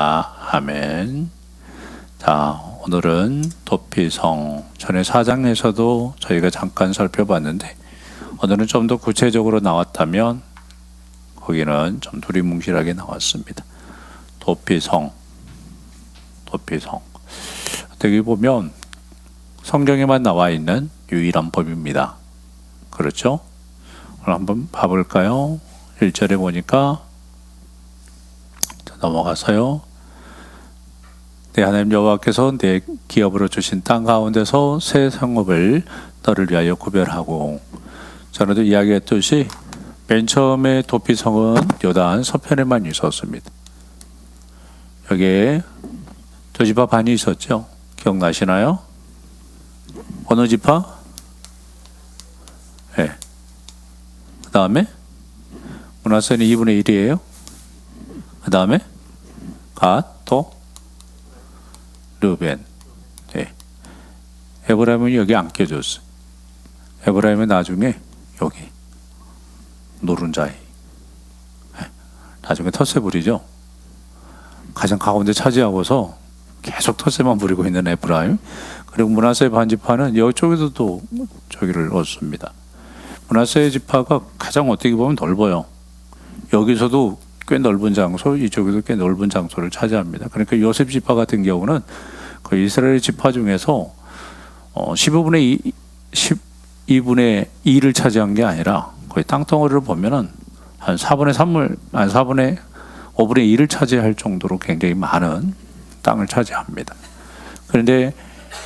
아멘. 자, 오늘은 도피성 전에 4장에서도 저희가 잠깐 살펴봤는데 오늘은 좀 더 구체적으로 나왔다면 거기는 좀 두리뭉실하게 나왔습니다. 도피성. 어떻게 보면 성경에만 나와 있는 유일한 법입니다. 그렇죠? 오늘 한번 봐볼까요? 1절에 보니까 넘어가서요. 내 하나님 여호와께서 내 기업으로 주신 땅 가운데서 새 성읍을 너를 위하여 구별하고, 전에도 이야기했듯이 맨 처음에 도피성은 요단 서편에만 있었습니다. 여기에 두 지파 반이 있었죠. 기억나시나요? 어느 지파? 네. 그 다음에 므낫세는 2분의 1이에요. 그 다음에 갓, 또 르벤. 네. 에브라임은 여기 안 껴줬어요. 에브라임은 나중에 여기 노른자이. 네. 나중에 텃세 부리죠. 가장 가운데 차지하고서 계속 텃세만 부리고 있는 에브라임. 그리고 므낫세 반지파는 이쪽에도 또 저기를 얻습니다. 므낫세 지파가 가장 어떻게 보면 넓어요. 여기서도 꽤 넓은 장소, 이쪽에도 꽤 넓은 장소를 차지합니다. 그러니까 요셉 지파 같은 경우는 그 이스라엘 지파 중에서 12분의 2를 차지한 게 아니라 거의 땅덩어리를 보면은 한 4분의 5분의 2를 차지할 정도로 굉장히 많은 땅을 차지합니다. 그런데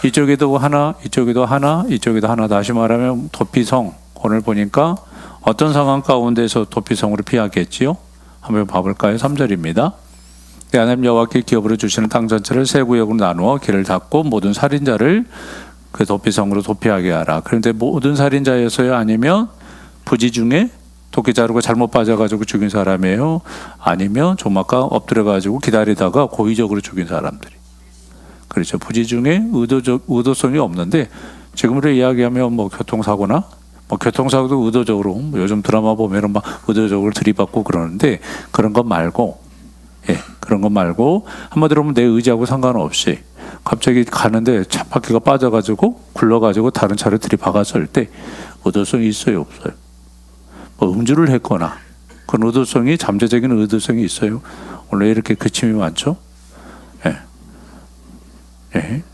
이쪽에도 하나, 이쪽에도 하나, 이쪽에도 하나, 다시 말하면 도피성, 오늘 보니까 어떤 상황 가운데서 도피성으로 피하겠지요? 한번 봐볼까요? 3절입니다. 내 하나님 여호와께 기업으로 주시는 땅 전체를 세 구역으로 나누어 길을 닫고 모든 살인자를 그 도피성으로 도피하게 하라. 그런데 모든 살인자였어요? 아니면 부지 중에 도끼 자루가 잘못 빠져가지고 죽인 사람이에요? 아니면 조막가 엎드려가지고 기다리다가 고의적으로 죽인 사람들이? 그렇죠. 부지 중에 의도성이 없는데, 지금으로 이야기하면 뭐 교통사고나 교통사고도 의도적으로, 요즘 드라마 보면은 막 의도적으로 들이받고 그러는데, 그런 것 말고, 그런 것 말고, 한마디로 내 의지하고 상관없이 갑자기 가는데 차바퀴가 빠져가지고 굴러가지고 다른 차를 들이박았을 때 의도성이 있어요, 없어요? 뭐 음주를 했거나 그런 의도성이, 잠재적인 의도성이 있어요. 원래 이렇게 그침이 많죠?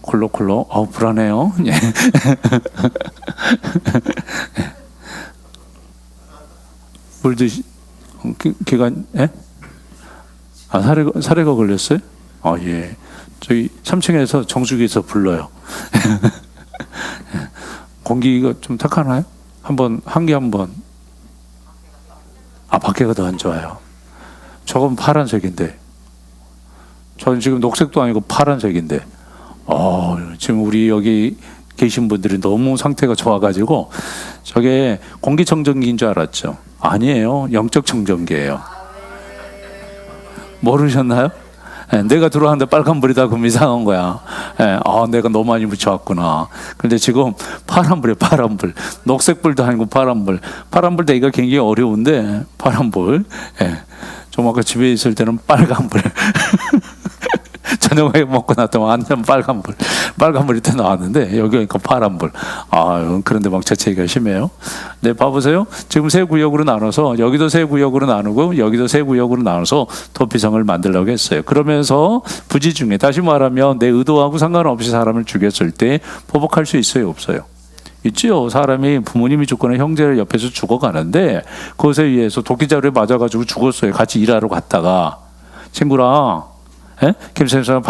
콜록콜록. 불안해요. 물 드시, 기간, 사례가 걸렸어요? 예. 저희 3층에서 정수기에서 불러요. 공기가 좀 탁하나요? 한개 한번. 밖에가 더 안 좋아요. 저건 파란색인데. 저는 지금 녹색도 아니고 파란색인데. 지금 우리 여기 계신 분들이 너무 상태가 좋아가지고 저게 공기청정기인 줄 알았죠? 아니에요. 영적 청정기예요. 모르셨나요? 내가 들어왔는데 빨간불이다 그럼 이상한 거야. 내가 너무 많이 묻혀왔구나. 근데 지금 파란불이에요. 파란불. 녹색불도 아니고 파란불. 파란불 되기가 굉장히 어려운데 파란불. 좀 아까 집에 있을 때는 빨간불. 저녁에 먹고 났더니 완전 빨간불이 또 나왔는데 여기 오니까 파란불. 그런데 막 재채기가 심해요. 네, 봐보세요. 지금 세 구역으로 나눠서 여기도 세 구역으로 나누고 여기도 세 구역으로 나눠서 도피성을 만들려고 했어요. 그러면서 부지 중에, 다시 말하면 내 의도하고 상관없이 사람을 죽였을 때 보복할 수 있어요, 없어요? 있지요. 사람이 부모님이 죽거나 형제를 옆에서 죽어가는데 그것에 의해서 도끼자루에 맞아가지고 죽었어요. 같이 일하러 갔다가 친구랑 김선생님이랑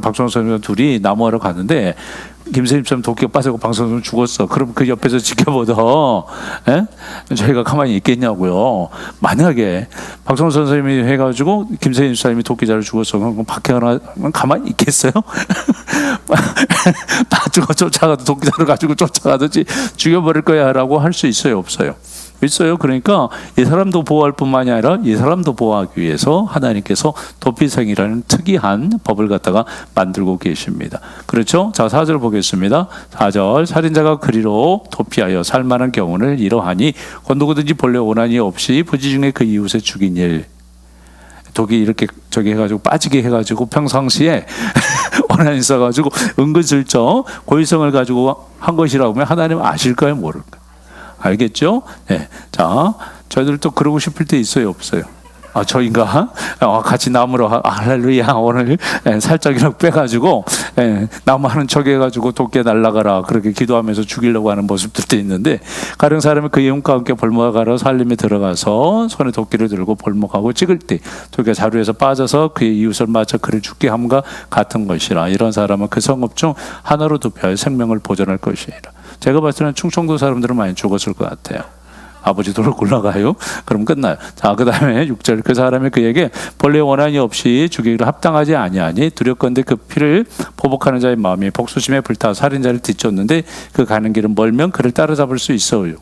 박성선 선생님 둘이 나무하러 갔는데 김선생님 도끼가 빠지고 박성선 죽었어. 그럼 그 옆에서 지켜보던 저희가 가만히 있겠냐고요. 만약에 박성선 선생님이 해가지고 김선생님이 도끼자루 죽었어. 그럼 박혜원은 가만히 있겠어요? 다 쫓아가도 도끼자루 가지고 쫓아가든지 죽여버릴 거야 라고 할 수 있어요, 없어요? 있어요. 그러니까 이 사람도 보호할 뿐만이 아니라 이 사람도 보호하기 위해서 하나님께서 도피성이라는 특이한 법을 갖다가 만들고 계십니다. 그렇죠? 자, 4절 보겠습니다. 4절, 살인자가 그리로 도피하여 살만한 경우는 이러하니 곧 누구든지 본래 원한이 없이 부지 중에 그 이웃에 죽인 일. 독이 이렇게 저기 해가지고 빠지게 해가지고 평상시에 원한이 있어가지고 은근슬쩍 고의성을 가지고 한 것이라고 하면 하나님 아실까요, 모를까요? 알겠죠? 네. 자, 저희들도 그러고 싶을 때 있어요, 없어요? 저희가 같이 나무로 할렐루야 오늘 살짝이라도 빼가지고 나무 하는 척 해가지고 도끼에 날아가라 그렇게 기도하면서 죽이려고 하는 모습들도 있는데, 가령 사람이 그 예언과 함께 볼모가로 살림에 들어가서 손에 도끼를 들고 볼모가고 찍을 때 도끼가 자루에서 빠져서 그의 이웃을 맞아 그를 죽게 함과 같은 것이라. 이런 사람은 그 성읍 중 하나로 좁혀야 생명을 보존할 것이라. 제가 봤을 때는 충청도 사람들은 많이 죽었을 것 같아요. 아버지 돌을 굴러가요. 그럼 끝나요. 자, 그 다음에 6절. 그 사람이 그에게 본래 원한이 없이 죽이기로 합당하지 아니하니 두렵건대 그 피를 보복하는 자의 마음이 복수심에 불타 살인자를 뒤쫓는데 그 가는 길은 멀면 그를 따라잡을 수 있어요.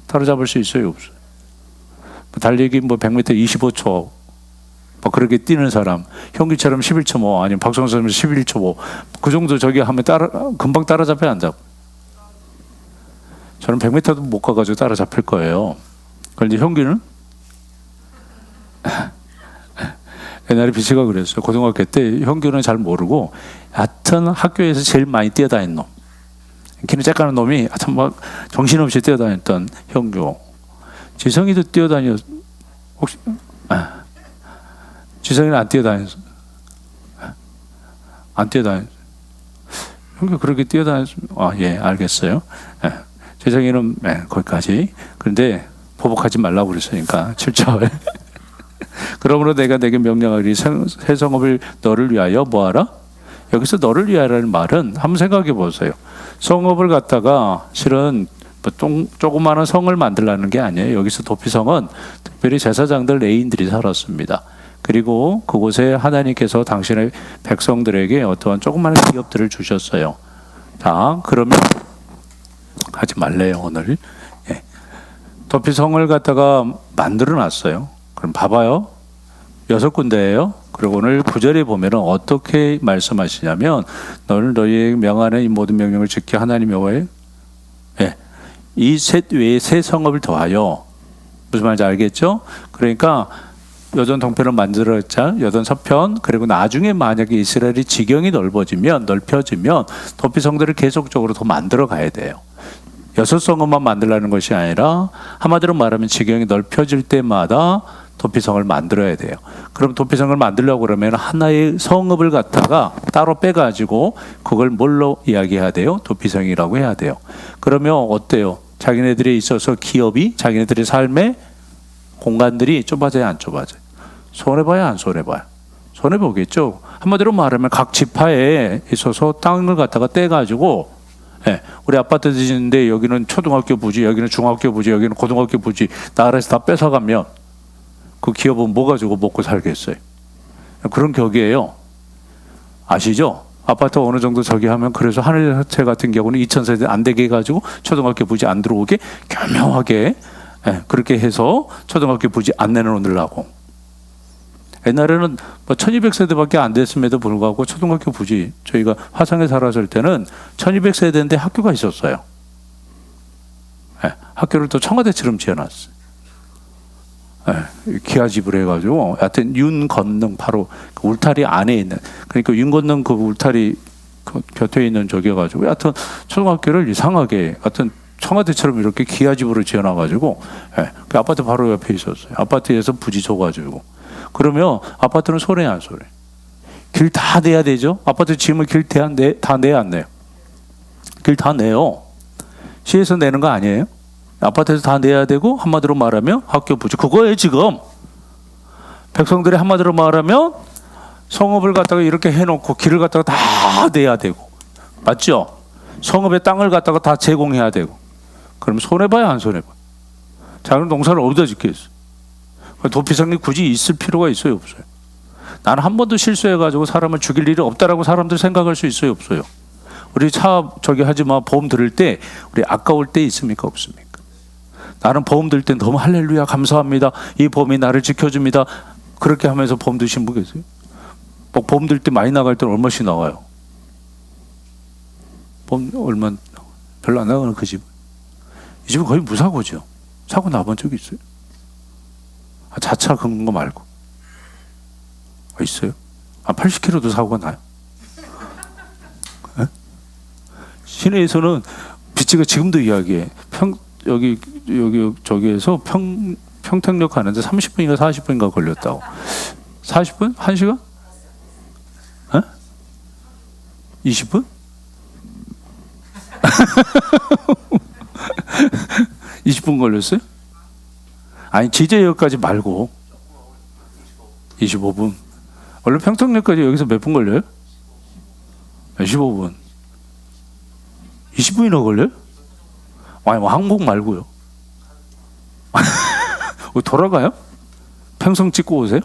따라잡을 수 있어요, 없어요? 달리기 100m 25초 뭐 그렇게 뛰는 사람, 형기처럼 11.5 아니면 박성수처럼 11.5 그 정도 저기 하면 금방 따라잡혀 안 잡고. 저는 100m도 못 가가지고 따라잡힐 거예요. 그런데 형기는 옛날에 비치가 그랬어요. 고등학교 때 형규는 잘 모르고 하여튼 학교에서 제일 많이 뛰어다니는 놈, 키는 쬐까는 놈이 하여튼 막 정신없이 뛰어다녔던 형규. 지성이도 뛰어다녔. 혹시 지성이는 안 뛰어다녔어? 안 뛰어다녔어? 형규 그렇게 뛰어다녔어? 예, 알겠어요. 지성이는 거기까지. 그런데 보복하지 말라고 그랬으니까 7절. 그러므로 내가 내게 명령하리 새 성읍을 너를 위하여 뭐하라? 여기서 너를 위하여라는 말은 한번 생각해 보세요. 성읍을 갖다가 실은 조그마한 성을 만들라는 게 아니에요. 여기서 도피성은 특별히 제사장들 레인들이 살았습니다. 그리고 그곳에 하나님께서 당신의 백성들에게 어떠한 조그마한 기업들을 주셨어요. 자, 그러면 하지 말래요 오늘. 예. 도피성을 갖다가 만들어 놨어요. 그럼 봐봐요. 6군데예요. 그리고 오늘 9절에 보면 어떻게 말씀하시냐면 너는 너희에게 명하는 이 모든 명령을 지켜 하나님 여호와의 이 셋 외에 새 성읍을 더하여. 무슨 말인지 알겠죠? 그러니까 여전 동편을 만들었자 여전 서편. 그리고 나중에 만약에 이스라엘이 지경이 넓혀지면 도피성들을 계속적으로 더 만들어 가야 돼요. 6성읍만 만들라는 것이 아니라 한마디로 말하면 지경이 넓혀질 때마다 도피성을 만들어야 돼요. 그럼 도피성을 만들려고 그러면 하나의 성읍을 갖다가 따로 빼가지고 그걸 뭘로 이야기해야 돼요? 도피성이라고 해야 돼요. 그러면 어때요? 자기네들이 있어서 기업이 자기네들의 삶의 공간들이 좁아져야 안 좁아져요? 손해봐야 안 손해봐요? 손해보겠죠. 한마디로 말하면 각 지파에 있어서 땅을 갖다가 떼가지고 우리 아파트 짓는데 여기는 초등학교 부지, 여기는 중학교 부지, 여기는 고등학교 부지 나라에서 다 뺏어가면 그 기업은 뭐 가지고 먹고 살겠어요? 그런 격이에요. 아시죠? 아파트 어느 정도 저기 하면 그래서 하늘채 같은 경우는 2000세대 안 되게 해가지고 초등학교 부지 안 들어오게 교묘하게 그렇게 해서 초등학교 부지 안 내놓으려고. 옛날에는 뭐 1200세대밖에 안 됐음에도 불구하고 초등학교 부지, 저희가 화성에 살았을 때는 1200세대인데 학교가 있었어요. 학교를 또 청와대처럼 지어놨어요. 기아집을 해가지고 하여튼 윤 건능 바로 그 울타리 안에 있는, 그러니까 윤 건능 그 울타리 그 곁에 있는 저기여가지고 하여튼 초등학교를 이상하게 하여튼 청와대처럼 이렇게 기아집으로 지어놔가지고 그 아파트 바로 옆에 있었어요. 아파트에서 부지 줘가지고. 그러면 아파트는 손해 안 손해? 길 다 내야 되죠. 아파트 지으면 길 다 내야 안 내요? 길 다 내요. 시에서 내는 거 아니에요? 아파트에서 다 내야 되고, 한마디로 말하면 학교 부지 그거예요. 지금 백성들이 한마디로 말하면 성읍을 갖다가 이렇게 해놓고 길을 갖다가 다 내야 되고, 맞죠? 성읍의 땅을 갖다가 다 제공해야 되고. 그럼 손해봐야 안 손해봐요? 작은 농사를 어디다 짓겠어요? 도피성이 굳이 있을 필요가 있어요, 없어요? 나는 한 번도 실수해가지고 사람을 죽일 일이 없다라고 사람들 생각할 수 있어요, 없어요? 우리 차 저기 하지마 보험 들을 때 우리 아까울 때 있습니까, 없습니까? 나는 보험 들 때 너무 할렐루야 감사합니다, 이 보험이 나를 지켜줍니다, 그렇게 하면서 보험 드신 분 계세요? 뭐 보험 들 때 많이 나갈 때는 얼마씩 나와요? 보험 얼마? 별로 안 나가는 그 집. 이 집은 거의 무사고죠. 사고 나본 적이 있어요? 자차 긁는 거 말고. 있어요? 80km도 사고가 나요? 에? 시내에서는 비치가 지금도 이야기해. 저기에서 평택역 가는데 30분인가 40분인가 걸렸다고. 40분? 1시간? 20분? 20분 걸렸어요? 아니 지제역까지 말고 25분. 원래 평택역까지 여기서 몇 분 걸려요? 15분. 20분이나 걸려요? 아니 뭐 항복 말고요. 돌아가요? 평성 찍고 오세요?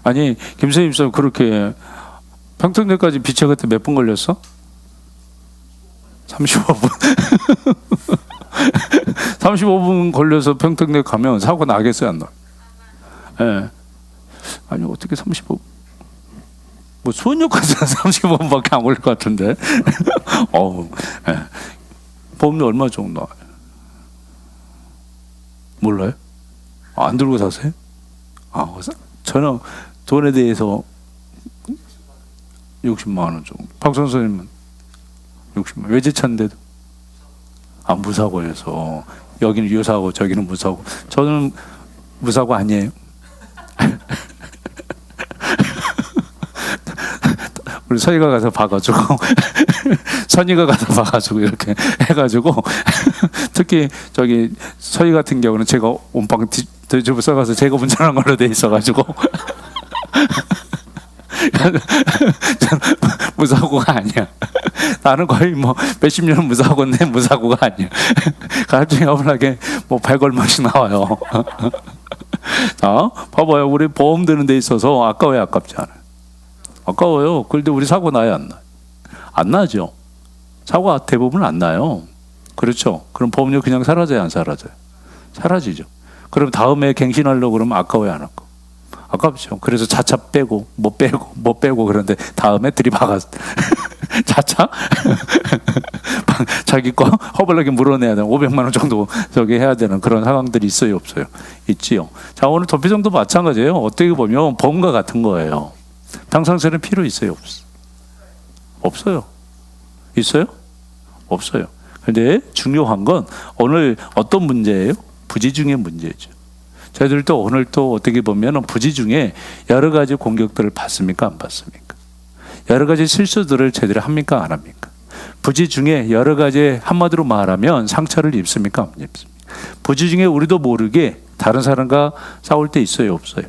아니 김선임선 그렇게 평택역까지 비차 그때 몇 분 걸렸어? 35분. 35분 걸려서 평택역 가면 사고 나겠어요, 안 나? 예. 아니 어떻게 35분? 뭐 수원역까지는 35분밖에 안 걸릴 것 같은데. 예. 보험료 얼마 정도 나와요? 몰라요? 안 들고 사세요? 저는 돈에 대해서 60만 원 정도. 박 선생님은 60만 원. 외제차인데도 무사고여서 여기는 유사고 저기는 무사고. 저는 무사고 아니에요. 우리 서희가 가서 봐가지고 선희가 가서 봐가지고 이렇게 해가지고 특히 저기 서희 같은 경우는 제가 온빵 뒤집어 써가서 제가 운전한 걸로 돼 있어가지고 무사고가 아니야. 나는 거의 뭐 몇십 년 무사고인데 무사고가 아니야. 나중에 어머나게 뭐 100 얼마씩 나와요. 자, 봐봐요. 우리 보험 드는 데 있어서 아까워요, 아깝지 않아요? 아까워요. 그런데 우리 사고 나요, 안 나요? 안 나죠. 사고가 대부분 안 나요. 그렇죠. 그럼 보험료 그냥 사라져요, 안 사라져요? 사라지죠. 그럼 다음에 갱신하려고 그러면 아까워요, 안 아까워? 아깝죠. 그래서 자차 빼고 못 빼고 그런데 다음에 들이박아 자차 자기 거 허벌나게 물어내야 되는 500만 원 정도 저기 해야 되는 그런 상황들이 있어요, 없어요? 있지요. 자, 오늘 도피성도 마찬가지예요. 어떻게 보면 보험과 같은 거예요. 당상세는 필요 있어요, 없어요? 있어요? 없어요. 근데 중요한 건 오늘 어떤 문제예요? 부지 중의 문제죠. 저희들도 오늘 또 어떻게 보면 부지 중에 여러 가지 공격들을 받습니까? 안 받습니까? 여러 가지 실수들을 제대로 합니까? 안 합니까? 부지 중에 여러 가지 한마디로 말하면 상처를 입습니까? 안 입습니까? 부지 중에 우리도 모르게 다른 사람과 싸울 때 있어요? 없어요?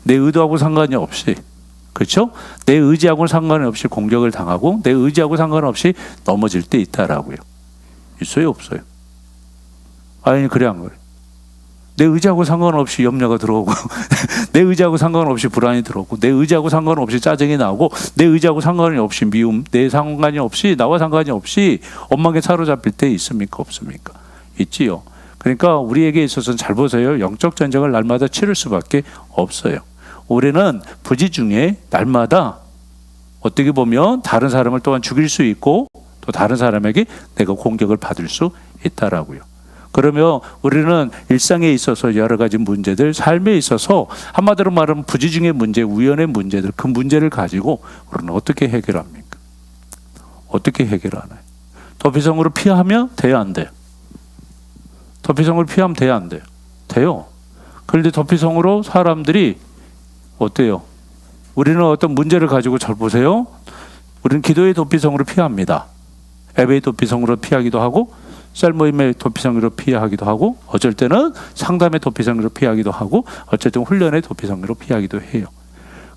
내 의도하고 상관이 없이, 그렇죠? 내 의지하고는 상관이 없이 공격을 당하고 내 의지하고 상관없이 넘어질 때 있다라고요. 있어요? 없어요? 아니 그래 안 그래? 내 의지하고 상관없이 염려가 들어오고 내 의지하고 상관없이 불안이 들어오고 내 의지하고 상관없이 짜증이 나오고 내 의지하고 상관이 없이 미움, 내 상관이 없이 나와 상관이 없이 엉망에 사로잡힐 때 있습니까? 없습니까? 있지요. 그러니까 우리에게 있어서는 잘 보세요. 영적 전쟁을 날마다 치를 수밖에 없어요. 우리는 부지 중에 날마다 어떻게 보면 다른 사람을 또한 죽일 수 있고 또 다른 사람에게 내가 공격을 받을 수 있다라고요. 그러면 우리는 일상에 있어서 여러 가지 문제들, 삶에 있어서 한마디로 말하면 부지 중의 문제, 우연의 문제들, 그 문제를 가지고 우리는 어떻게 해결합니까? 어떻게 해결하나요? 도피성으로 피하면 돼요, 안 돼요? 도피성을 피하면 돼요, 안 돼요? 돼요. 그런데 도피성으로 사람들이 어때요? 우리는 어떤 문제를 가지고 잘 보세요. 우리는 기도의 도피성으로 피합니다. 예배의 도피성으로 피하기도 하고 셀 모임의 도피성으로 피하기도 하고 어쩔 때는 상담의 도피성으로 피하기도 하고 어쨌든 훈련의 도피성으로 피하기도 해요.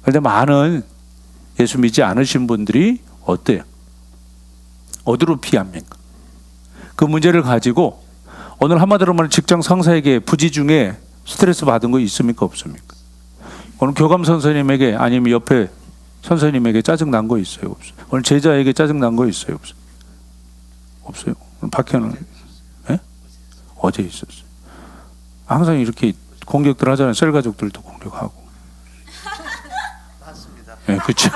그런데 많은 예수 믿지 않으신 분들이 어때요? 어디로 피합니까? 그 문제를 가지고 오늘 한마디로 말하면 직장 상사에게 부지 중에 스트레스 받은 거 있습니까? 없습니까? 오늘 교감 선생님에게 아니면 옆에 선생님에게 짜증 난 거 있어요? 없어요? 오늘 제자에게 짜증 난 거 있어요? 없어요? 없어요. 박현은 예? 어제 있었어요. 항상 이렇게 공격들 하잖아요. 셀 가족들도 공격하고. 맞습니다. 예, 그렇죠.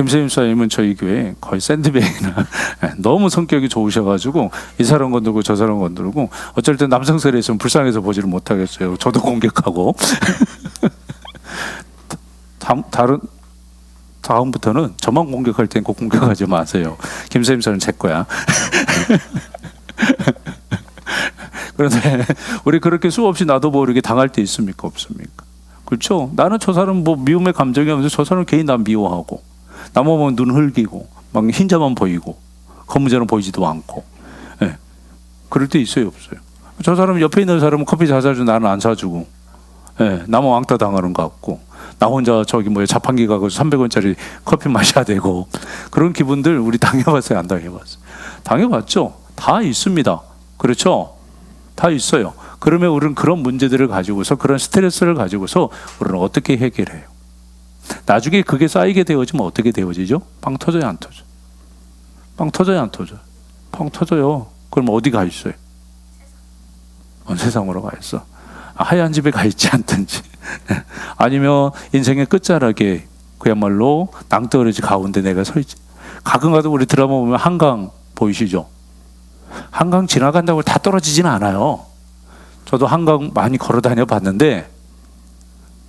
김세임 사님은 저희 교회 거의 샌드백이나 너무 성격이 좋으셔가지고 이 사람 건들고 저 사람 건들고 어쩔 땐 남성설에 있으면 불쌍해서 보지를 못하겠어요. 저도 공격하고. 다음부터는 저만 공격할 땐 꼭 공격하지 마세요. 김세임 사는 제 거야. 그런데 우리 그렇게 수없이 나도 모르게 당할 때 있습니까? 없습니까? 그렇죠? 나는 저 사람 뭐 미움의 감정이 없는데 저 사람 괜히 나 미워하고 나 보면 눈 흘기고 막 흰자만 보이고 검은자는 보이지도 않고 예. 그럴 때 있어요? 없어요? 저 사람 옆에 있는 사람은 커피 잘 사주고 나는 안 사주고 예. 나만 왕따 당하는 것 같고 나 혼자 저기 뭐야 자판기 가고 300원짜리 커피 마셔야 되고 그런 기분들 우리 당해봤어요? 안 당해봤어요? 당해봤죠? 다 있습니다. 그렇죠? 다 있어요. 그러면 우리는 그런 문제들을 가지고서 그런 스트레스를 가지고서 우리는 어떻게 해결해요? 나중에 그게 쌓이게 되어지면 어떻게 되어지죠? 빵 터져요, 안 터져? 빵 터져요, 안 터져? 빵 터져요. 그럼 어디 가 있어요? 세상으로 가 있어. 하얀 집에 가 있지 않든지 아니면 인생의 끝자락에 그야말로 낭떠러지 가운데 내가 서 있지. 가끔 가도 우리 드라마 보면 한강 보이시죠? 한강 지나간다고 다 떨어지진 않아요. 저도 한강 많이 걸어 다녀 봤는데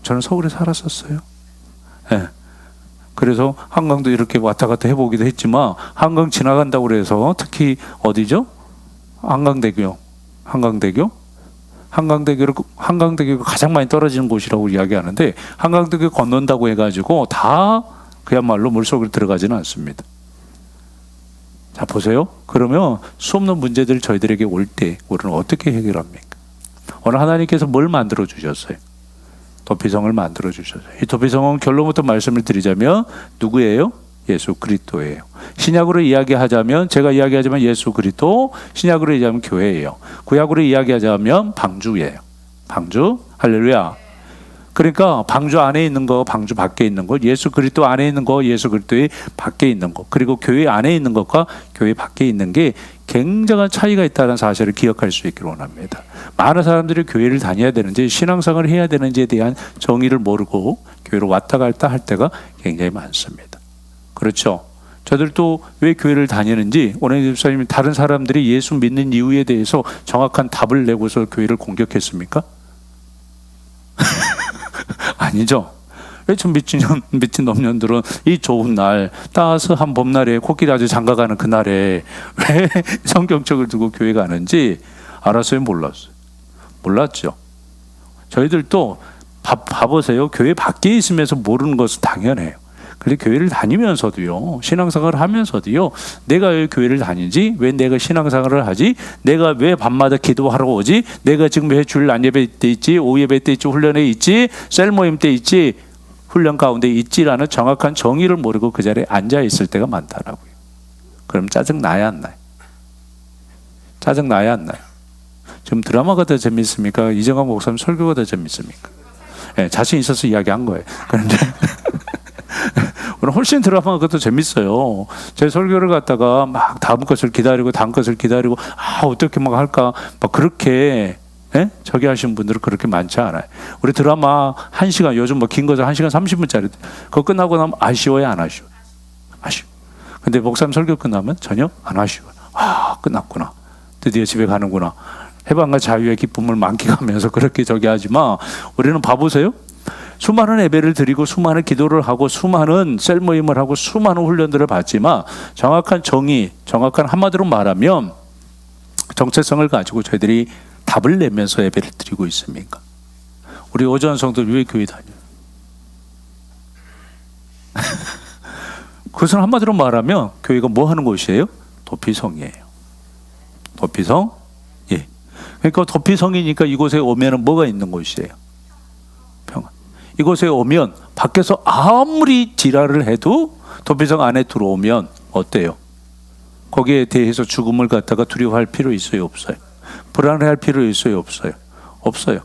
저는 서울에 살았었어요. 네. 그래서 한강도 이렇게 왔다 갔다 해보기도 했지만 한강 지나간다고 해서 특히 어디죠? 한강대교가 가장 많이 떨어지는 곳이라고 이야기하는데 한강대교 건넌다고 해가지고 다 그야말로 물속으로 들어가지는 않습니다. 자 보세요. 그러면 수없는 문제들이 저희들에게 올 때 우리는 어떻게 해결합니까? 오늘 하나님께서 뭘 만들어 주셨어요? 도피성을 만들어 주셨어요. 이 도피성은 결론부터 말씀을 드리자면 누구예요? 예수 그리스도예요. 신약으로 이야기하자면 제가 이야기하자면 예수 그리스도, 신약으로 이야기하면 교회예요. 구약으로 이야기하자면 방주예요. 방주, 할렐루야. 그러니까 방주 안에 있는 거, 방주 밖에 있는 거, 예수 그리스도 안에 있는 거, 예수 그리스도의 밖에 있는 거, 그리고 교회 안에 있는 것과 교회 밖에 있는 게 굉장한 차이가 있다는 사실을 기억할 수 있기를 원합니다. 많은 사람들이 교회를 다녀야 되는지 신앙생활을 해야 되는지에 대한 정의를 모르고 교회로 왔다 갔다 할 때가 굉장히 많습니다. 그렇죠? 저들도 왜 교회를 다니는지 오늘 집사님이 다른 사람들이 예수 믿는 이유에 대해서 정확한 답을 내고서 교회를 공격했습니까? 아니죠. 왜 좀 미친 놈년들은 이 좋은 날, 따스한 봄날에 코끼리 아주 장가가는 그날에 왜 성경책을 두고 교회 가는지 알았어요? 몰랐어요? 몰랐죠. 저희들도 봐보세요. 교회 밖에 있으면서 모르는 것은 당연해요. 근데 교회를 다니면서도요, 신앙생활을 하면서도요, 내가 왜 교회를 다니지? 왜 내가 신앙생활을 하지? 내가 왜 밤마다 기도하러 오지? 내가 지금 왜 주일 안예배 때 있지? 오예배 때 있지? 훈련에 있지? 셀 모임 때 있지? 훈련 가운데 있지라는 정확한 정의를 모르고 그 자리에 앉아 있을 때가 많다라고요. 그럼 짜증 나야 안 나요? 짜증 나야 안 나요? 지금 드라마가 더 재밌습니까? 이정환 목사님 설교가 더 재밌습니까? 네, 자신 있어서 이야기한 거예요. 그런데 훨씬 드라마가 더 재밌어요. 제 설교를 갖다가 막 다음 것을 기다리고 어떻게 막 할까 막 그렇게 저기 하신 분들은 그렇게 많지 않아요. 우리 드라마 1시간 요즘 뭐 긴 거죠. 1시간 30분짜리 그거 끝나고 나면 아쉬워요, 안 아쉬워? 아쉬워. 근데 목사님 설교 끝나면 전혀 안 아쉬워요. 끝났구나. 드디어 집에 가는구나. 해방과 자유의 기쁨을 만끽하면서 그렇게 저기 하지만 우리는 봐보세요. 수많은 예배를 드리고 수많은 기도를 하고 수많은 셀 모임을 하고 수많은 훈련들을 받지만 정확한 정의, 정확한 한마디로 말하면 정체성을 가지고 저희들이 답을 내면서 예배를 드리고 있습니까? 우리 오전 성도 왜 교회 다녀요? 그것은 한마디로 말하면 교회가 뭐 하는 곳이에요? 도피성이에요. 도피성? 예. 그러니까 도피성이니까 이곳에 오면은 뭐가 있는 곳이에요? 평안. 이곳에 오면 밖에서 아무리 지랄을 해도 도피성 안에 들어오면 어때요? 거기에 대해서 죽음을 갖다가 두려워할 필요 있어요? 없어요? 불안해할 필요 있어요? 없어요? 없어요.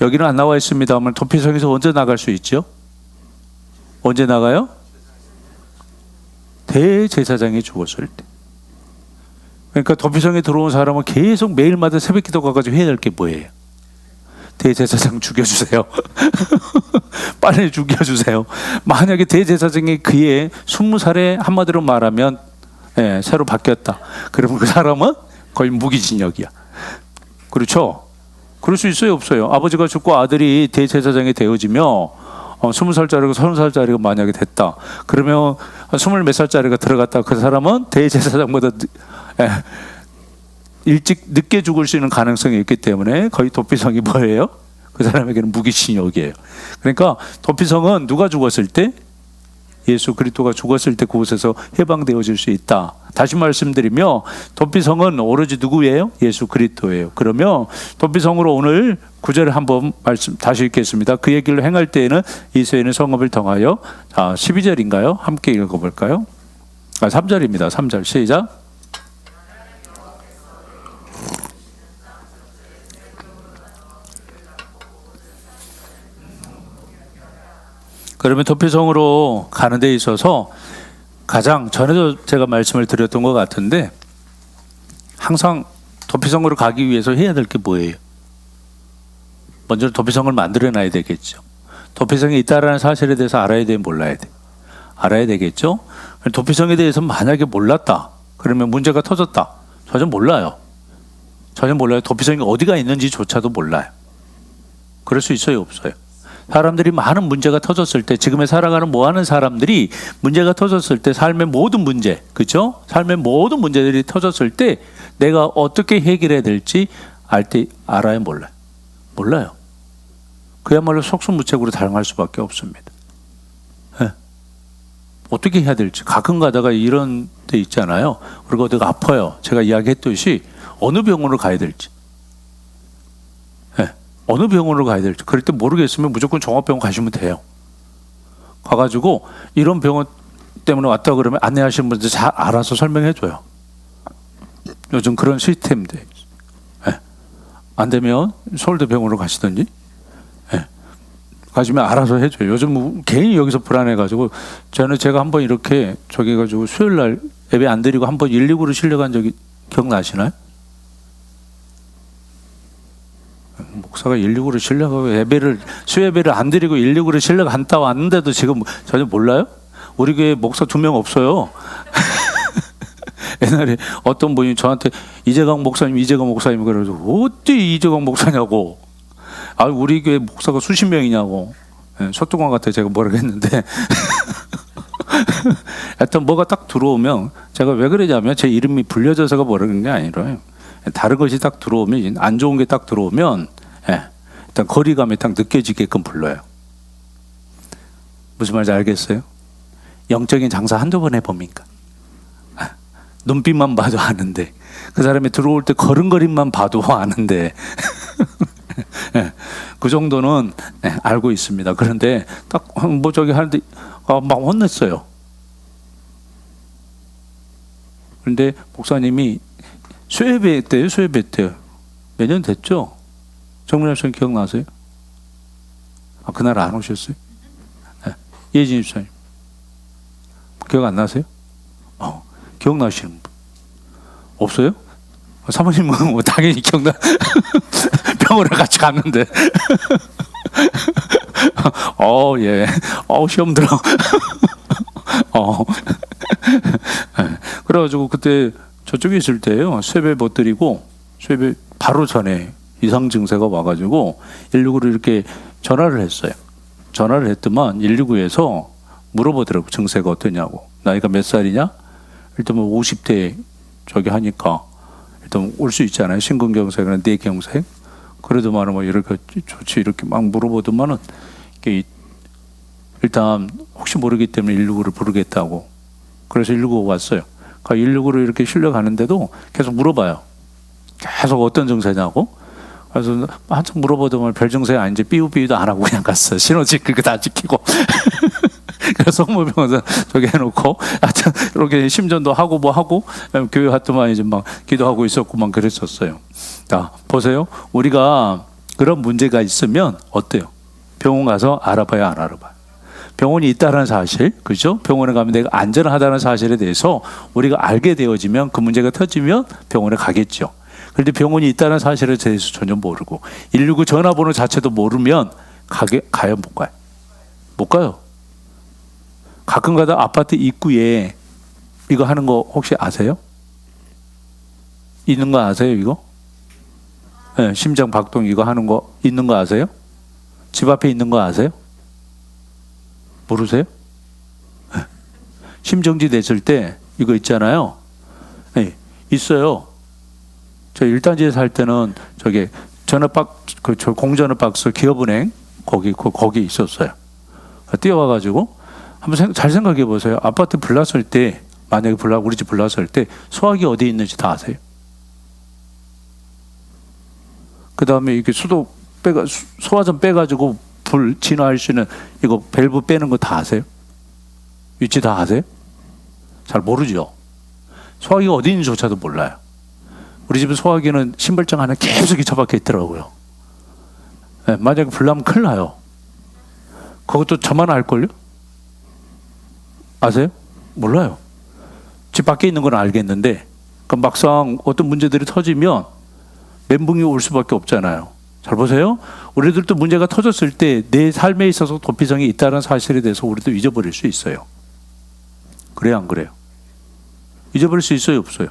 여기는 안 나와 있습니다 하면 도피성에서 언제 나갈 수 있죠? 언제 나가요? 대제사장이 죽었을 때. 그러니까 도피성에 들어온 사람은 계속 매일마다 새벽 기도 가가지고 해야 될 게 뭐예요? 대제사장 죽여주세요. 빨리 죽여주세요. 만약에 대제사장이 그의 20살에 한마디로 말하면 새로 바뀌었다. 그러면 그 사람은 거의 무기징역이야. 그렇죠? 그럴 수 있어요, 없어요? 아버지가 죽고 아들이 대제사장이 되어지며 20살짜리고 30살짜리가 만약에 됐다. 그러면 20몇 살짜리가 들어갔다. 그 사람은 대제사장보다 일찍 늦게 죽을 수 있는 가능성이 있기 때문에 거의 도피성이 뭐예요? 그 사람에게는 무기징역이에요. 그러니까 도피성은 누가 죽었을 때? 예수 그리스도가 죽었을 때 그곳에서 해방되어질 수 있다. 다시 말씀드리며 도피성은 오로지 누구예요? 예수 그리스도예요. 그러면 도피성으로 오늘 구절을 한번 말씀 다시 읽겠습니다. 그의 길로 행할 때에는 이스라엘은 성읍을 통하여 12절인가요? 함께 읽어볼까요? 3절입니다. 3절 시작. 그러면 도피성으로 가는 데 있어서 가장 전에도 제가 말씀을 드렸던 것 같은데 항상 도피성으로 가기 위해서 해야 될 게 뭐예요? 먼저 도피성을 만들어 놔야 되겠죠. 도피성이 있다라는 사실에 대해서 알아야 돼, 몰라야 돼? 알아야 되겠죠. 도피성에 대해서 만약에 몰랐다 그러면 문제가 터졌다. 전혀 몰라요. 전혀 몰라요. 도피성이 어디가 있는지조차도 몰라요. 그럴 수 있어요, 없어요? 사람들이 많은 문제가 터졌을 때 지금에 살아가는 뭐하는 사람들이 문제가 터졌을 때 삶의 모든 문제, 그렇죠? 삶의 모든 문제들이 터졌을 때 내가 어떻게 해결해야 될지 알아요, 몰라요? 몰라요. 그야말로 속수무책으로 당할 수밖에 없습니다. 네. 어떻게 해야 될지 가끔 가다가 이런 데 있잖아요. 그리고 내가 아파요. 제가 이야기했듯이 어느 병원으로 가야 될지. 어느 병원으로 가야 될지 그럴 때 모르겠으면 무조건 종합병원 가시면 돼요. 가가지고 이런 병원 때문에 왔다 그러면 안내하시는 분들 잘 알아서 설명해 줘요. 요즘 그런 시스템들. 안 되면 서울대 병원으로 가시든지 가시면 알아서 해줘요. 요즘 괜히 여기서 불안해가지고 제가 한번 이렇게 저기 해가지고 수요일날 예배 안 드리고 한번 119로 실려간 적이 기억나시나요? 목사가 119로 실려가고 수예배를 안 드리고 119로 실려갔다 왔는데도 지금 전혀 몰라요? 우리 교회 목사 2명 없어요. 옛날에 어떤 분이 저한테 이재강 목사님 그래가지고 어디 이재강 목사냐고. 우리 교회 목사가 수십 명이냐고. 소뚜껑 같아 제가 모르겠는데. 하여튼 뭐가 딱 들어오면 제가 왜 그러냐면 제 이름이 불려져서가 모르는 게 아니라요. 다른 것이 딱 들어오면 안 좋은 게 딱 들어오면 일단 거리감이 딱 느껴지게끔 불러요. 무슨 말인지 알겠어요? 영적인 장사 한두 번 해봅니까? 눈빛만 봐도 아는데 그 사람이 들어올 때 걸음걸이만 봐도 아는데 그 정도는 알고 있습니다. 그런데 딱 뭐 저기 하는데 막 혼냈어요. 그런데 목사님이 수예배 때요. 몇 년 됐죠? 정문엽 선생님 기억나세요? 그날 안 오셨어요? 예진 집사님 기억 안 나세요? 기억나시는 분 없어요? 사모님은 뭐 당연히 기억나. 병원에 같이 갔는데. 예. 시험 들어. 그래가지고 그때 저쪽에 있을 때요. 쇠배 못 드리고 쇠배 바로 전에 이상 증세가 와가지고 119로 이렇게 전화를 했어요. 전화를 했더만 119에서 물어보더라고. 증세가 어떠냐고. 나이가 몇 살이냐? 일단 뭐 50대 저기 하니까 일단 올 수 있잖아요. 심근경색이나 뇌경색. 그래도만은 뭐 이렇게 좋지 이렇게 막 물어보더만은 일단 혹시 모르기 때문에 119를 부르겠다고. 그래서 119가 왔어요. 119로 이렇게 실려가는데도 계속 물어봐요. 계속 어떤 증세냐고. 그래서 한참 물어보더만 별 증세 아닌지 삐우삐우도 안 하고 그냥 갔어요. 신호지 그렇게 다 지키고. 그래서 성모병원에서 저기 해놓고 하여튼 이렇게 심전도 하고 뭐 하고 교회 갔더만 이제 막 기도하고 있었고 막 그랬었어요. 자 보세요. 우리가 그런 문제가 있으면 어때요? 병원 가서 알아봐야 안 알아봐요. 병원이 있다는 사실, 그죠? 병원에 가면 내가 안전하다는 사실에 대해서 우리가 알게 되어지면 그 문제가 터지면 병원에 가겠죠. 그런데 병원이 있다는 사실에 대해서 전혀 모르고 119 전화번호 자체도 모르면 가요 못 가요? 못 가요. 가끔 가다 아파트 입구에 이거 하는 거 혹시 아세요? 있는 거 아세요 이거? 네, 심장 박동 이거 하는 거 있는 거 아세요? 집 앞에 있는 거 아세요? 모르세요? 네. 심정지 됐을 때 이거 있잖아요. 네, 있어요. 저 1단지에 살 때는 저기 저 공전화 박스 기업은행 거기 있었어요. 뛰어와가지고 한번 잘 생각해 보세요. 아파트 불났을 때 만약에 우리 집 불났을 때 소화기 어디에 있는지 다 아세요? 그 다음에 이렇게 소화전 빼가지고 불 진화할 수 있는 이거 밸브 빼는 거 다 아세요? 위치 다 아세요? 잘 모르죠. 소화기가 어디 있는지조차도 몰라요. 우리 집은 소화기는 신발장 안에 계속 처박혀 있더라고요. 네, 만약에 불나면 큰일 나요. 그것도 저만 알걸요? 아세요? 몰라요. 집 밖에 있는 건 알겠는데 막상 어떤 문제들이 터지면 멘붕이 올 수밖에 없잖아요. 잘 보세요. 우리들도 문제가 터졌을 때 내 삶에 있어서 도피성이 있다는 사실에 대해서 우리도 잊어버릴 수 있어요. 그래요, 안 그래요? 잊어버릴 수 있어요, 없어요?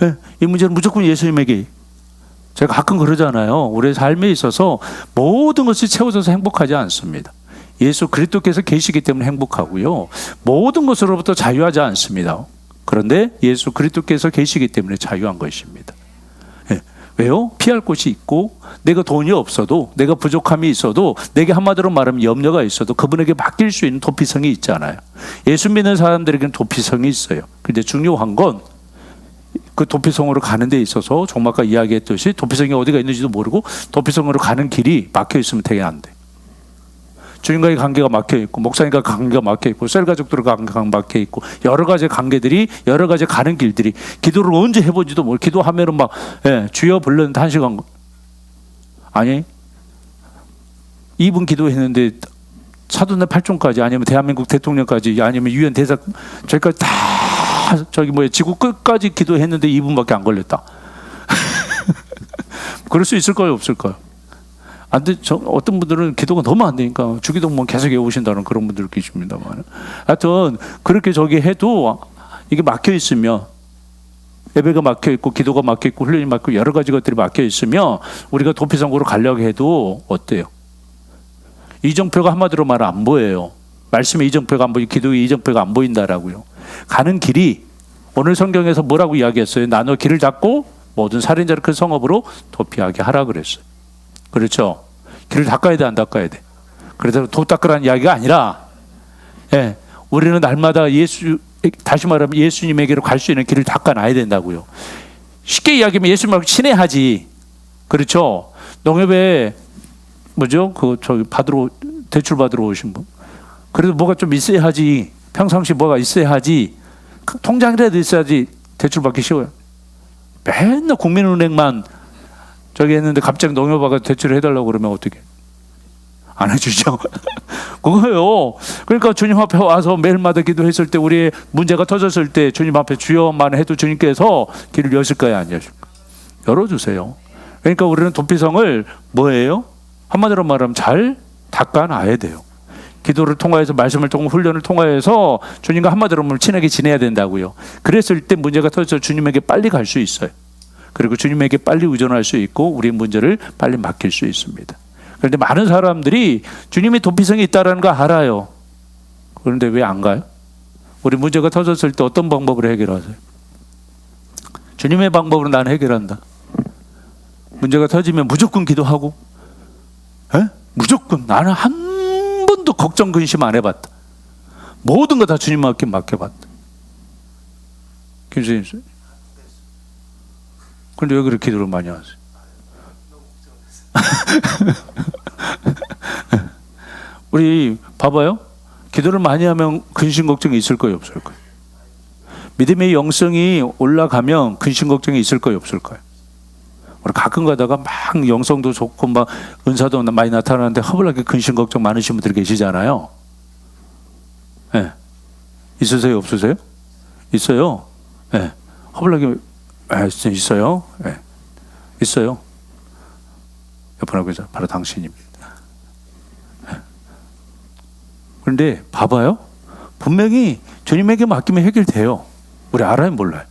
네, 이 문제는 무조건 예수님에게. 제가 가끔 그러잖아요. 우리의 삶에 있어서 모든 것이 채워져서 행복하지 않습니다. 예수 그리스도께서 계시기 때문에 행복하고요. 모든 것으로부터 자유하지 않습니다. 그런데 예수 그리스도께서 계시기 때문에 자유한 것입니다. 네. 왜요? 피할 곳이 있고 내가 돈이 없어도 내가 부족함이 있어도 내게 한마디로 말하면 염려가 있어도 그분에게 맡길 수 있는 도피성이 있잖아요. 예수 믿는 사람들에게는 도피성이 있어요. 근데 중요한 건 그 도피성으로 가는 데 있어서 정말 아까 이야기했듯이 도피성이 어디가 있는지도 모르고 도피성으로 가는 길이 막혀 있으면 되게 안 돼. 주님과의 관계가 막혀 있고 목사님과 관계가 막혀 있고 셀 가족들과 관계가 막혀 있고 여러 가지 관계들이 여러 가지 가는 길들이 기도를 언제 해보지도 모르고 기도하면은 막 주여 불렀는데 1시간 아니 2분 기도했는데 사도내 8종까지 아니면 대한민국 대통령까지 아니면 유엔 대사 저기까지 다 지구 끝까지 기도했는데 2분밖에 안 걸렸다. 그럴 수 있을까요, 없을까요? 안 돼. 어떤 분들은 기도가 너무 안 되니까 주기도문 계속 외우신다는 그런 분들 계십니다만, 하여튼 그렇게 해도 이게 막혀 있으면 예배가 막혀 있고 기도가 막혀 있고 훈련이 막혀 여러 가지 것들이 막혀 있으면 우리가 도피성으로 가려고 해도 어때요? 이정표가 한마디로 말하면 안 보여요. 말씀의 이정표가 안 보이고 기도의 이정표가 안 보인다라고요. 가는 길이 오늘 성경에서 뭐라고 이야기했어요? 나너 길을 닫고 모든 살인자를 그 성읍으로 도피하게 하라 그랬어요. 그렇죠? 길을 닦아야 돼, 안 닦아야 돼? 그래서 도 닦으라는 이야기가 아니라 우리는 날마다 다시 말하면 예수님에게로 갈 수 있는 길을 닦아놔야 된다고요. 쉽게 이야기하면 예수님하고 친해야지. 그렇죠? 농협에 대출 받으러 오신 분. 그래도 뭐가 좀 있어야지. 평상시 뭐가 있어야지. 통장이라도 있어야지 대출 받기 쉬워요. 맨날 국민은행만 했는데 갑자기 농협가 대출을 해달라고 그러면 어떻게? 안 해주죠. 그거예요. 그러니까 주님 앞에 와서 매일마다 기도했을 때 우리의 문제가 터졌을 때 주님 앞에 주여만 해도 주님께서 길을 여실까요, 안 여실까요? 열어주세요. 그러니까 우리는 도피성을 뭐예요? 한마디로 말하면 잘 닦아놔야 돼요. 기도를 통하여서 말씀을 통해 훈련을 통하여서 주님과 한마디로 말하면 친하게 지내야 된다고요. 그랬을 때 문제가 터져서 주님에게 빨리 갈 수 있어요. 그리고 주님에게 빨리 의존할 수 있고 우리의 문제를 빨리 맡길 수 있습니다. 그런데 많은 사람들이 주님의 도피성이 있다는 거 알아요. 그런데 왜 안 가요? 우리 문제가 터졌을 때 어떤 방법으로 해결하세요? 주님의 방법으로 나는 해결한다. 문제가 터지면 무조건 기도하고 무조건 나는 한 번도 걱정 근심 안 해봤다. 모든 거 다 주님께 맡겨봤다. 김수님, 그런데 왜 그렇게 기도를 많이 하세요? 우리 봐봐요. 기도를 많이 하면 근심 걱정이 있을 거예요, 없을 거예요? 믿음의 영성이 올라가면 근심 걱정이 있을 거예요, 없을 거예요? 우리 가끔 가다가 막 영성도 좋고 막 은사도 많이 나타나는데 허블하게 근심 걱정 많으신 분들 계시잖아요. 있으세요, 없으세요? 있어요. 허블하게 있어요. 있어요. 옆에 나고 있어요. 바로 당신입니다. 그런데 봐봐요. 분명히 주님에게 맡기면 해결돼요. 우리 알아요, 몰라요?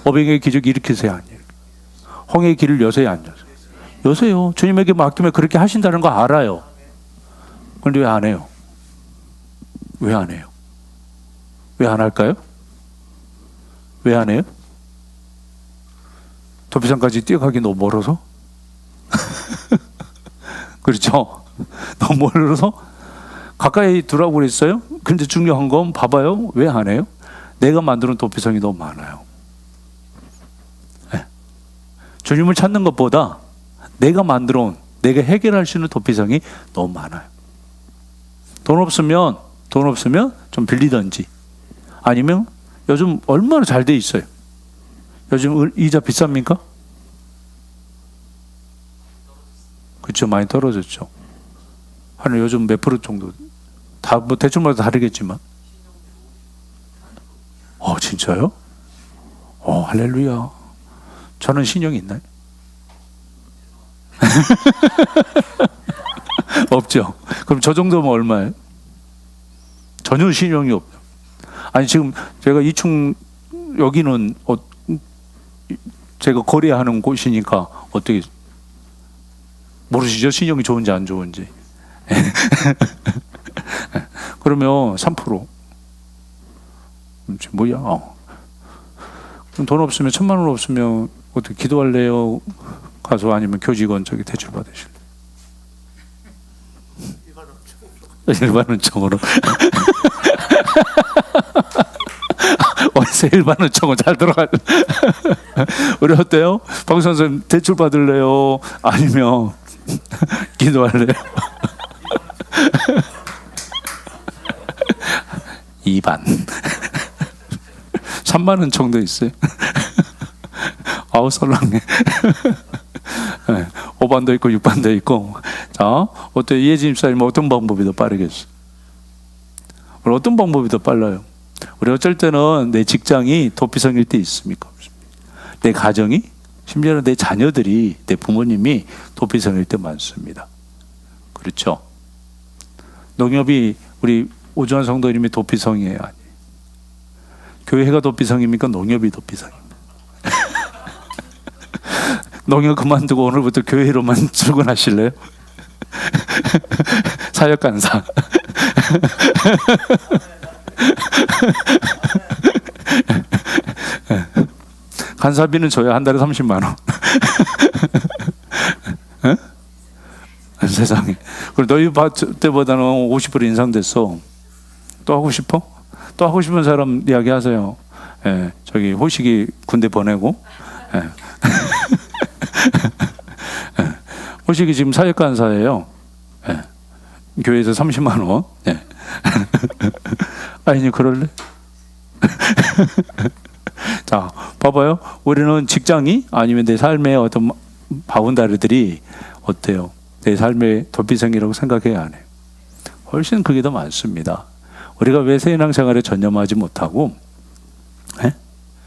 어빙의 기적 일으키세요, 안 일으키세요? 홍해의 길을 여세요, 안 여세요? 여세요. 주님에게 맡기면 그렇게 하신다는 거 알아요. 그런데 왜 안 해요? 왜 안 해요? 왜 안 할까요? 왜 안 해요? 도피산까지 뛰어가기 너무 멀어서? 그렇죠? 너무 멀어서? 가까이 두라고 그랬어요? 근데 중요한 건 봐봐요. 왜 안 해요? 내가 만드는 도피성이 너무 많아요. 네. 주님을 찾는 것보다 내가 만들어 온, 내가 해결할 수 있는 도피성이 너무 많아요. 돈 없으면 좀 빌리든지, 아니면 요즘 얼마나 잘 돼 있어요. 요즘 이자 비쌉니까? 그렇죠. 많이 떨어졌죠. 한 요즘 몇 프로 정도? 다 뭐 대충마다 다르겠지만. 진짜요? 할렐루야. 저는 신용이 있나요? 없죠. 그럼 저 정도면 얼마예요? 전혀 신용이 없죠. 아니 지금 제가 이충 여기는 제가 거래하는 곳이니까 어떻게 모르시죠? 신용이 좋은지 안 좋은지. 그러면 3%. 뭐야? 그럼 돈 없으면 1,000만 원 없으면 어떻게 기도할래요? 가서 아니면 교직원 저기 대출 받으실래요? 일반은총으로. 어디서 일반은총은 잘 들어가요. 우리 어때요? 박 선생님 대출 받을래요? 아니면 기도할래요? 2반. 3만 원 정도 있어요. 아우 설렁해. 5반도 있고 6반도 있고. 자, 어때 이혜진 집사님은 어떤 방법이 더 빠르겠어? 우리 어떤 방법이 더 빨라요? 우리 어쩔 때는 내 직장이 도피성일 때 있습니까? 내 가정이, 심지어는 내 자녀들이, 내 부모님이 도피성일 때 많습니다. 그렇죠? 농협이 우리 오주환 성도님이 도피성이에요, 아니에요? 교회가 도피성입니까? 농협이 도피성입니다. 농협 그만두고 오늘부터 교회로만 출근하실래요? 사역간사. 간사비는 줘야 한 달에 30만 원. 세상에. 그리고 너희 때보다는 50% 인상됐어. 또 하고 싶어? 또 하고 싶은 사람 이야기하세요. 저기 호식이 군대 보내고. 호식이 지금 사역간사예요. 교회에서 30만 원. 아니 그럴래? 자, 봐봐요. 우리는 직장이 아니면 내 삶의 어떤 바운다리들이 어때요? 내 삶의 도피성이라고 생각해야 안 해요. 훨씬 그게 더 많습니다. 우리가 왜 신앙생활에 전념하지 못하고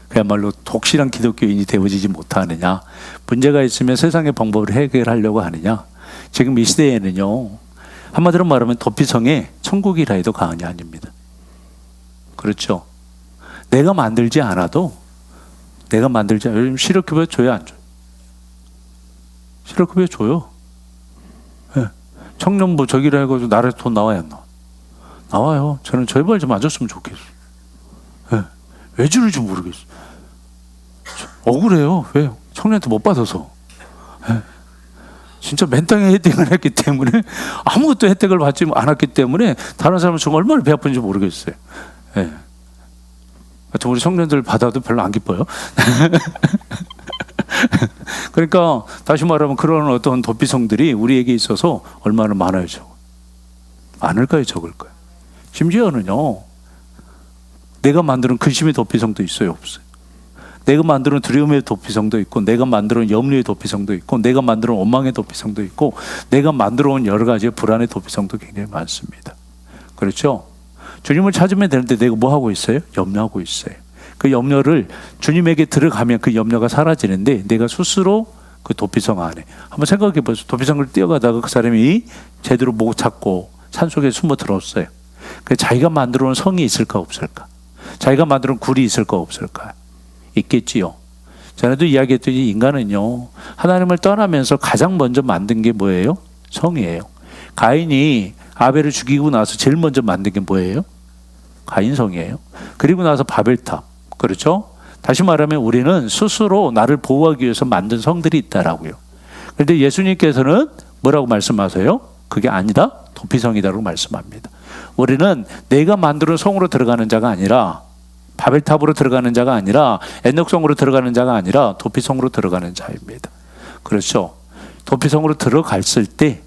그야말로 독실한 기독교인이 되어지지 못하느냐, 문제가 있으면 세상의 방법을 해결하려고 하느냐. 지금 이 시대에는요, 한마디로 말하면 도피성에 천국이라 해도 과언이 아닙니다. 그렇죠? 내가 만들지 않아도, 요즘 실업급여 줘요, 안 줘요? 실업급여 줘요. 청년부 저기라 해가지고 나라에서 돈 나와야 안 나와? 나와요. 저는 제발 좀 안 줬으면 좋겠어. 왜 주는지 모르겠어. 억울해요. 왜? 청년한테 못 받아서. 진짜 맨땅에 혜택을 했기 때문에, 아무것도 혜택을 받지 않았기 때문에 다른 사람은 정말 얼마나 배 아픈지 모르겠어요. 하여튼 우리 청년들 받아도 별로 안 기뻐요. 그러니까 다시 말하면 그런 어떤 도피성들이 우리에게 있어서 얼마나 많아요, 많을까요, 적을까요? 심지어는요, 내가 만드는 근심의 도피성도 있어요, 없어요? 내가 만드는 두려움의 도피성도 있고, 내가 만드는 염려의 도피성도 있고, 내가 만드는 원망의 도피성도 있고, 내가 만들어 온 여러 가지의 불안의 도피성도 굉장히 많습니다. 그렇죠? 주님을 찾으면 되는데 내가 뭐 하고 있어요? 염려하고 있어요. 그 염려를 주님에게 들어가면 그 염려가 사라지는데, 내가 스스로 그 도피성 안에. 한번 생각해 보세요. 도피성을 뛰어가다가 그 사람이 제대로 못 찾고 산속에 숨어 들었어요. 자기가 만들어 놓은 성이 있을까 없을까? 자기가 만들어 놓은 굴이 있을까 없을까? 있겠지요. 전에도 이야기했더니 인간은요, 하나님을 떠나면서 가장 먼저 만든 게 뭐예요? 성이에요. 가인이 아벨을 죽이고 나서 제일 먼저 만든 게 뭐예요? 가인성이에요. 그리고 나서 바벨탑. 그렇죠? 다시 말하면 우리는 스스로 나를 보호하기 위해서 만든 성들이 있다라고요. 그런데 예수님께서는 뭐라고 말씀하세요? 그게 아니다. 도피성이다라고 말씀합니다. 우리는 내가 만드는 성으로 들어가는 자가 아니라, 바벨탑으로 들어가는 자가 아니라, 엔녹성으로 들어가는 자가 아니라 도피성으로 들어가는 자입니다. 그렇죠? 도피성으로 들어갔을 때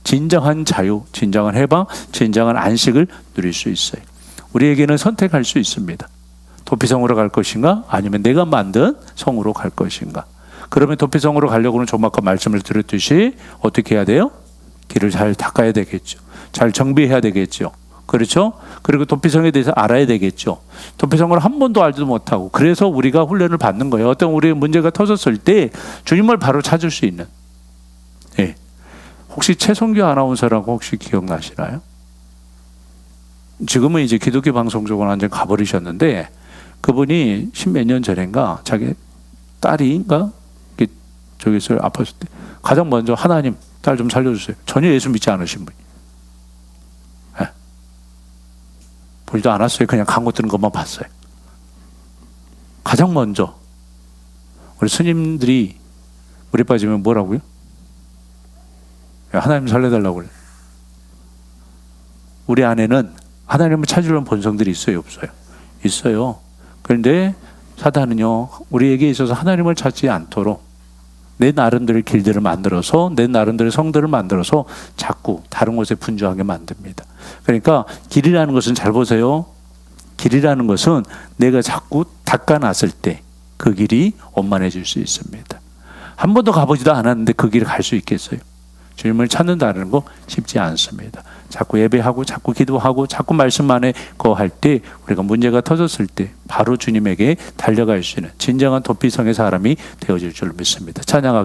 진정한 자유, 진정한 해방, 진정한 안식을 누릴 수 있어요. 우리에게는 선택할 수 있습니다. 도피성으로 갈 것인가, 아니면 내가 만든 성으로 갈 것인가. 그러면 도피성으로 가려고는 좀 아까 말씀을 드렸듯이 어떻게 해야 돼요? 길을 잘 닦아야 되겠죠. 잘 정비해야 되겠죠. 그렇죠? 그리고 도피성에 대해서 알아야 되겠죠. 도피성을 한 번도 알지도 못하고, 그래서 우리가 훈련을 받는 거예요. 어떤 우리의 문제가 터졌을 때 주님을 바로 찾을 수 있는. 예. 혹시 최성규 아나운서라고 혹시 기억나시나요? 지금은 이제 기독교 방송 쪽은 완전 가버리셨는데, 그분이 십몇 년 전인가 자기 딸이인가 저기서 아팠을 때 가장 먼저 하나님 딸 좀 살려주세요. 전혀 예수 믿지 않으신 분이. 네. 보지도 않았어요. 그냥 광고 뜨는 것만 봤어요. 가장 먼저 우리 스님들이 물에 빠지면 뭐라고요? 하나님 살려달라고 그래요. 우리 안에는 하나님을 찾으려는 본성들이 있어요, 없어요? 있어요. 그런데 사단은요, 우리에게 있어서 하나님을 찾지 않도록 내 나름대로의 길들을 만들어서, 내 나름대로의 성들을 만들어서 자꾸 다른 곳에 분주하게 만듭니다. 그러니까 길이라는 것은, 잘 보세요. 길이라는 것은 내가 자꾸 닦아놨을 때 그 길이 원만해질 수 있습니다. 한 번도 가보지도 않았는데 그 길을 갈 수 있겠어요? 주님을 찾는다는 거 쉽지 않습니다. 자꾸 예배하고, 자꾸 기도하고, 자꾸 말씀 안에 거할 때, 우리가 문제가 터졌을 때 바로 주님에게 달려갈 수 있는 진정한 도피성의 사람이 되어질 줄 믿습니다. 찬양하겠습니다.